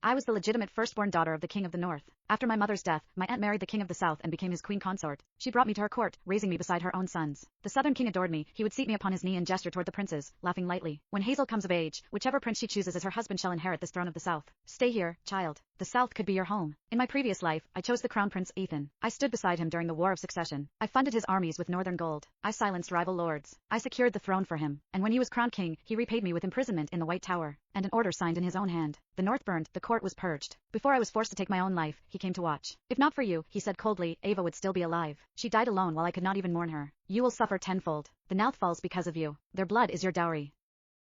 I was the legitimate firstborn daughter of the King of the North. After my mother's death, my aunt married the King of the South and became his queen consort. She brought me to her court, raising me beside her own sons. The Southern King adored me. He would seat me upon his knee and gesture toward the princes, laughing lightly. When Hazel comes of age, whichever prince she chooses as her husband shall inherit this throne of the South. Stay here, child. The South could be your home. In my previous life, I chose the Crown Prince Ethan. I stood beside him during the War of Succession. I funded his armies with northern gold. I silenced rival lords. I secured the throne for him. And when he was crowned king, he repaid me with imprisonment in the White Tower and an order signed in his own hand. The North burned, the court was purged. Before I was forced to take my own life, he came to watch. If not for you, he said coldly, Ava would still be alive. She died alone while I could not even mourn her. You will suffer tenfold. The North falls because of you. Their blood is your dowry.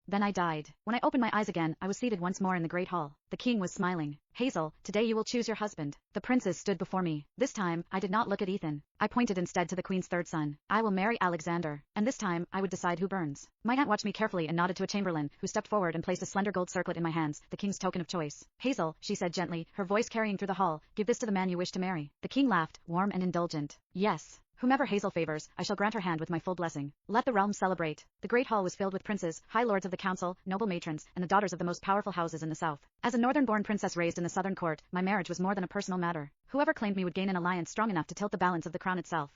Then I died. When I opened my eyes again, I was seated once more in the great hall. The king was smiling. Hazel, today you will choose your husband. The princes stood before me. This time, I did not look at Ethan. I pointed instead to the queen's third son. I will marry Alexander. And this time, I would decide who burns. My aunt watched me carefully and nodded to a chamberlain, who stepped forward and placed a slender gold circlet in my hands, the king's token of choice. Hazel, she said gently, her voice carrying through the hall, give this to the man you wish to marry. The king laughed, warm and indulgent. Yes. Whomever Hazel favors, I shall grant her hand with my full blessing. Let the realm celebrate. The great hall was filled with princes, high lords of the council, noble matrons, and the daughters of the most powerful houses in the south. As a northern-born princess raised in the southern court, my marriage was more than a personal matter. Whoever claimed me would gain an alliance strong enough to tilt the balance of the crown itself.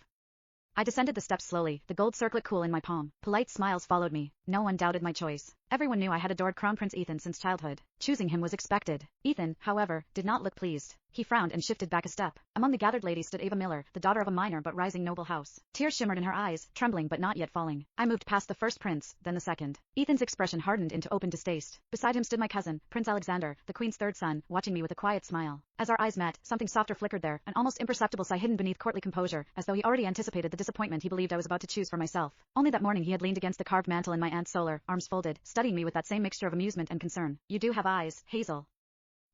I descended the steps slowly, the gold circlet cool in my palm. Polite smiles followed me. No one doubted my choice. Everyone knew I had adored Crown Prince Ethan since childhood. Choosing him was expected. Ethan, however, did not look pleased. He frowned and shifted back a step. Among the gathered ladies stood Ava Miller, the daughter of a minor but rising noble house. Tears shimmered in her eyes, trembling but not yet falling. I moved past the first prince, then the second. Ethan's expression hardened into open distaste. Beside him stood my cousin, Prince Alexander, the queen's third son, watching me with a quiet smile. As our eyes met, something softer flickered there, an almost imperceptible sigh hidden beneath courtly composure, as though he already anticipated the disappointment he believed I was about to choose for myself. Only that morning he had leaned against the carved mantel in my aunt's solar, arms folded, studying me with that same mixture of amusement and concern. You do have eyes, Hazel.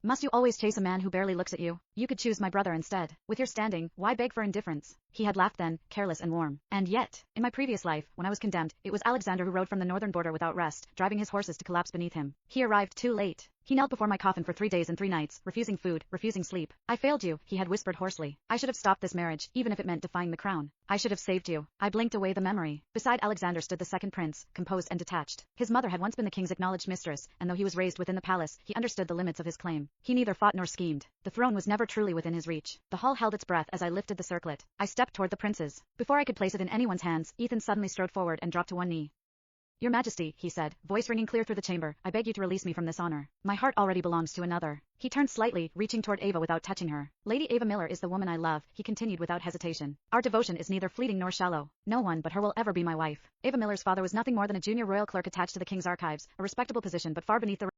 Must you always chase a man who barely looks at you? You could choose my brother instead. With your standing, why beg for indifference? He had laughed then, careless and warm. And yet, in my previous life, when I was condemned, it was Alexander who rode from the northern border without rest, driving his horses to collapse beneath him. He arrived too late. He knelt before my coffin for 3 days and 3 nights, refusing food, refusing sleep. I failed you, he had whispered hoarsely. I should have stopped this marriage, even if it meant defying the crown. I should have saved you. I blinked away the memory. Beside Alexander stood the second prince, composed and detached. His mother had once been the king's acknowledged mistress, and though he was raised within the palace, he understood the limits of his claim. He neither fought nor schemed. The throne was never truly within his reach. The hall held its breath as I lifted the circlet. I stepped toward the princes. Before I could place it in anyone's hands, Ethan suddenly strode forward and dropped to one knee. Your Majesty, he said, voice ringing clear through the chamber, I beg you to release me from this honor. My heart already belongs to another. He turned slightly, reaching toward Ava without touching her. Lady Ava Miller is the woman I love, he continued without hesitation. Our devotion is neither fleeting nor shallow. No one but her will ever be my wife. Ava Miller's father was nothing more than a junior royal clerk attached to the king's archives, a respectable position but far beneath the